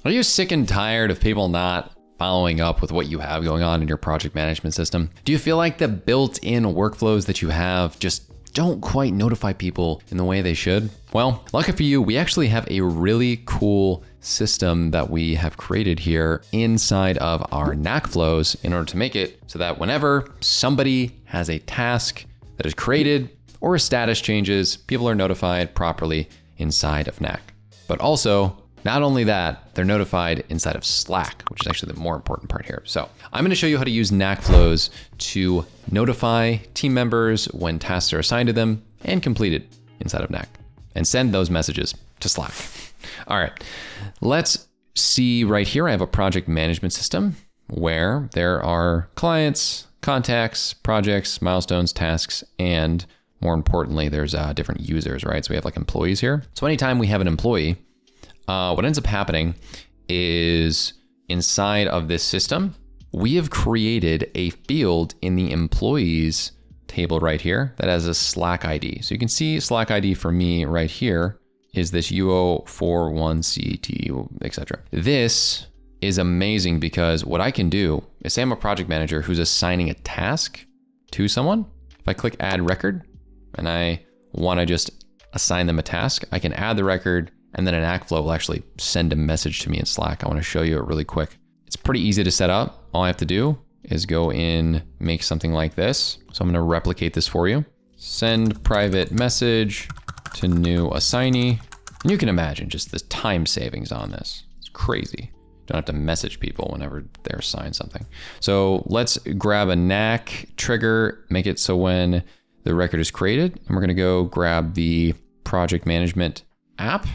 Are you sick and tired of people not following up with what you have going on in your project management system? Do you feel like the built-in workflows that you have just don't quite notify people in the way they should? Well, lucky for you, we actually have a really cool system that we have created here inside of our Knack Flows in order to make it so that whenever somebody has a task that is created or a status changes, people are notified properly inside of Knack. But also, not only that, they're notified inside of Slack, which is actually the more important part here. So I'm going to show you how to use Knack Flows to notify team members when tasks are assigned to them and completed inside of Knack, and send those messages to Slack. All right, let's see right here. I have a project management system where there are clients, contacts, projects, milestones, tasks, and more importantly, there's different users, right? So we have like employees here. So anytime we have an employee, what ends up happening is inside of this system, we have created a field in the employees table right here that has a Slack ID. So you can see Slack ID for me right here is this UO41CT, etc. This is amazing because what I can do is say I'm a project manager who's assigning a task to someone. If I click add record and I want to just assign them a task, I can add the record, and then an Knack Flow will actually send a message to me in Slack. I want to show you it really quick. It's pretty easy to set up. All I have to do is go in, make something like this. So I'm going to replicate this for you. Send private message to new assignee. And you can imagine just the time savings on this. It's crazy. Don't have to message people whenever they're assigned something. So let's grab a Knack trigger, make it so when the record is created, and we're going to go grab the project management app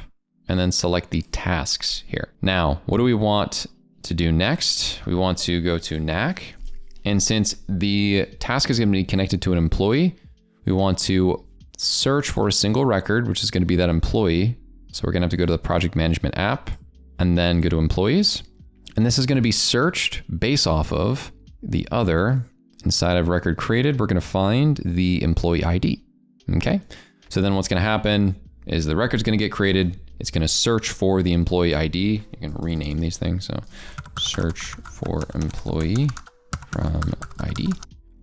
and then select the tasks here. Now, what do we want to do next? We want to go to Knack. And since the task is going to be connected to an employee, we want to search for a single record, which is going to be that employee. So we're going to have to go to the project management app and then go to employees. And this is going to be searched based off of the other inside of record created. We're going to find the employee ID. Okay. So then what's going to happen is the record's going to get created. It's going to search for the employee ID. You can rename these things. So search for employee from ID.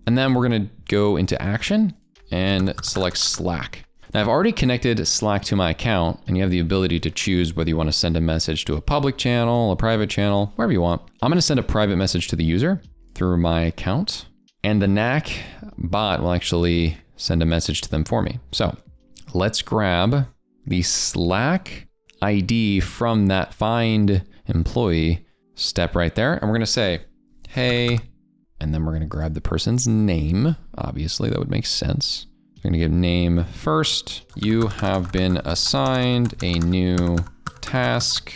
And then we're going to go into action and select Slack. Now I've already connected Slack to my account, and you have the ability to choose whether you want to send a message to a public channel, a private channel, wherever you want. I'm going to send a private message to the user through my account, and the Knack bot will actually send a message to them for me. So let's grab the Slack ID from that find employee step right there. And we're going to say, hey, and then we're going to grab the person's name. Obviously, that would make sense. We're going to give name first. You have been assigned a new task.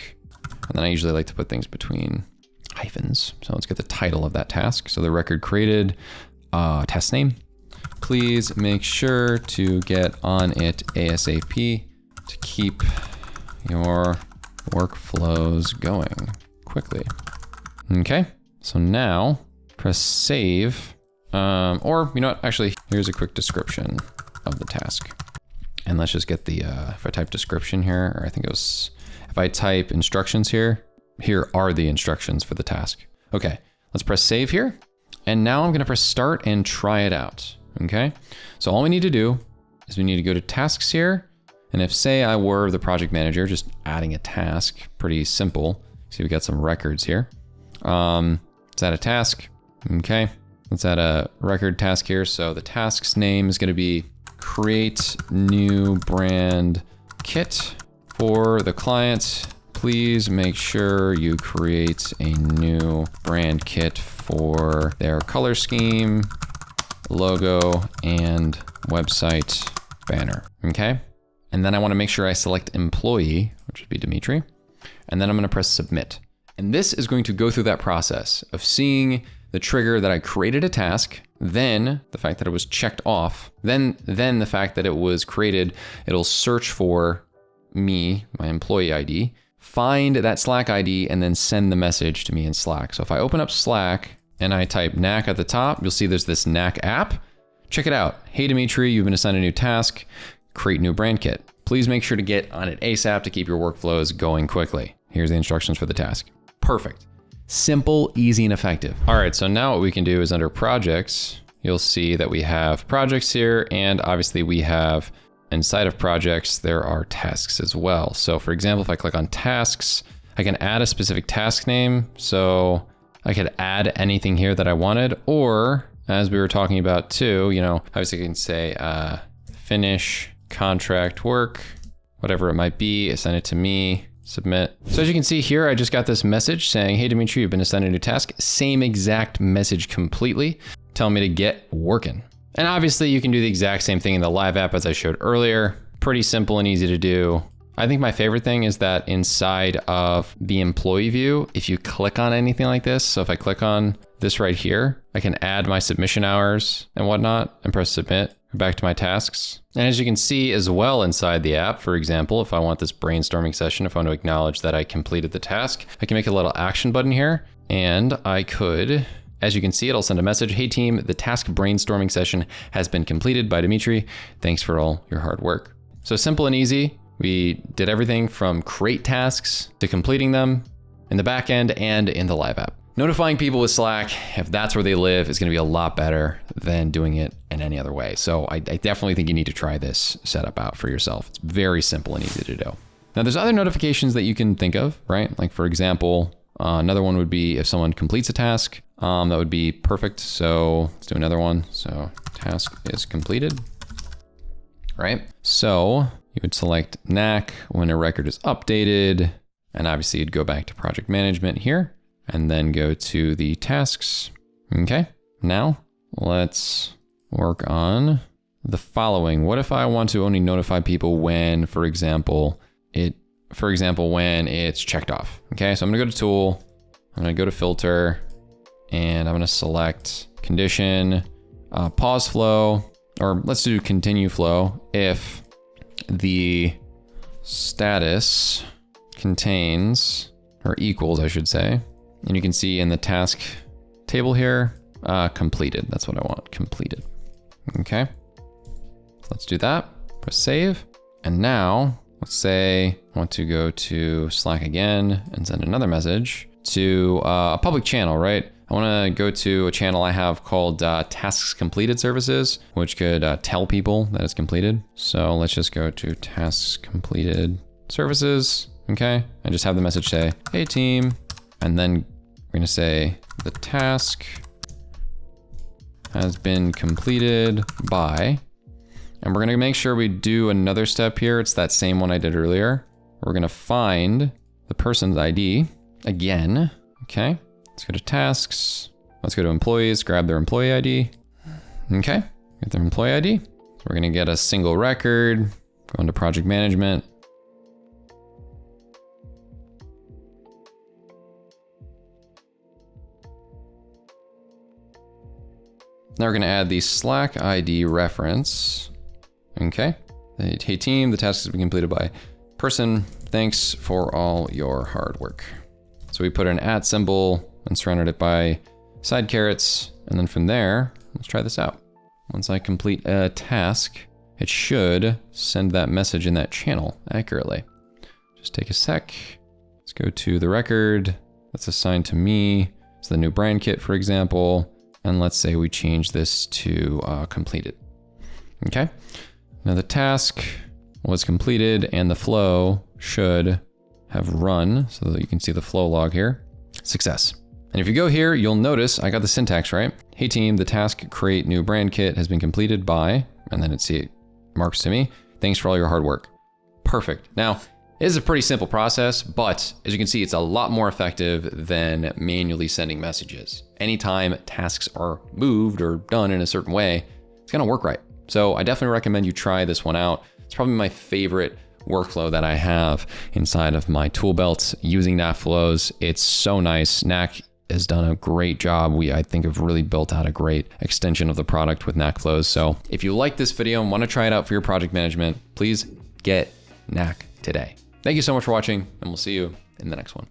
And then I usually like to put things between hyphens. So let's get the title of that task. So the record created, task name. Please make sure to get on it ASAP to keep your workflows going quickly. Okay, so now press save. Or, you know what, actually, here's a quick description of the task. And let's just get the, if I type description here, or I think it was, if I type instructions here, here are the instructions for the task. Okay, let's press save here. And now I'm gonna press start and try it out, okay? So all we need to do is we need to go to tasks here. And if say I were the project manager, just adding a task, pretty simple. See, we got some records here. Let's add a task, okay? Let's add a record task here. So the task's name is gonna be create new brand kit for the client. Please make sure you create a new brand kit for their color scheme, logo, and website banner, okay? And then I wanna make sure I select employee, which would be Dimitri. And then I'm gonna press submit. And this is going to go through that process of seeing the trigger that I created a task, then the fact that it was checked off, then the fact that it was created, it'll search for me, my employee ID, find that Slack ID, and then send the message to me in Slack. So if I open up Slack and I type Knack at the top, you'll see there's this Knack app. Check it out. Hey, Dimitri, you've been assigned a new task, create new brand kit. Please make sure to get on it ASAP to keep your workflows going quickly. Here's the instructions for the task. Perfect. Simple, easy, and effective. All right, so now what we can do is under projects, you'll see that we have projects here, and obviously we have inside of projects, there are tasks as well. So for example, if I click on tasks, I can add a specific task name. So I could add anything here that I wanted, or as we were talking about too, you know, obviously I can say finish contract work, whatever it might be, assign it to me, submit. So as you can see here, I just got this message saying, hey, Dimitri, you've been assigned a new task. Same exact message completely, telling me to get working. And obviously you can do the exact same thing in the live app as I showed earlier. Pretty simple and easy to do. I think my favorite thing is that inside of the employee view, if you click on anything like this, so if I click on this right here, I can add my submission hours and whatnot and press submit, go back to my tasks. And as you can see as well inside the app, for example, if I want this brainstorming session, if I want to acknowledge that I completed the task, I can make a little action button here, and I could, as you can see, it'll send a message. Hey team, the task brainstorming session has been completed by Dimitri. Thanks for all your hard work. So simple and easy. We did everything from create tasks to completing them in the back end and in the live app. Notifying people with Slack, if that's where they live, is gonna be a lot better than doing it in any other way. So I definitely think you need to try this setup out for yourself. It's very simple and easy to do. Now there's other notifications that you can think of, right? Like for example, another one would be if someone completes a task, that would be perfect. So let's do another one. So task is completed, right? So you would select Knack when a record is updated, and obviously you'd go back to project management here and then go to the tasks. Okay, now let's work on the following. What if I want to only notify people when, for example, when it's checked off? Okay, so I'm gonna go to tool, I'm gonna go to filter, and I'm gonna select condition, pause flow, or let's do continue flow if the status contains, or equals, I should say. And you can see in the task table here, completed. That's what I want, completed. Okay, let's do that. Press save. And now let's say I want to go to Slack again and send another message to a public channel, right? I want to go to a channel I have called tasks completed services, which could tell people that it's completed. So let's just go to tasks completed services. Okay, and just have the message say, hey team, and then we're gonna say the task has been completed by, and we're gonna make sure we do another step here. It's that same one I did earlier. We're gonna find the person's ID again. Okay, let's go to tasks. Let's go to employees, grab their employee ID. Okay, get their employee ID. So we're gonna get a single record, go into project management. Now we're gonna add the Slack ID reference. Okay. Hey team, the task has been completed by person. Thanks for all your hard work. So we put an @ symbol and surrounded it by side carets. And then from there, let's try this out. Once I complete a task, it should send that message in that channel accurately. Just take a sec. Let's go to the record that's assigned to me. It's the new brand kit, for example. And let's say we change this to completed. Okay. Now the task was completed and the flow should have run so that you can see the flow log here. Success. And if you go here, you'll notice I got the syntax right. Hey team, the task create new brand kit has been completed by, and then it marks to me. Thanks for all your hard work. Perfect. Now, it is a pretty simple process, but as you can see, it's a lot more effective than manually sending messages. Anytime tasks are moved or done in a certain way, it's gonna work right. So I definitely recommend you try this one out. It's probably my favorite workflow that I have inside of my tool belt using Knack Flows. It's so nice. Knack has done a great job. I think have really built out a great extension of the product with Knack Flows. So if you like this video and wanna try it out for your project management, please get Knack today. Thank you so much for watching, and we'll see you in the next one.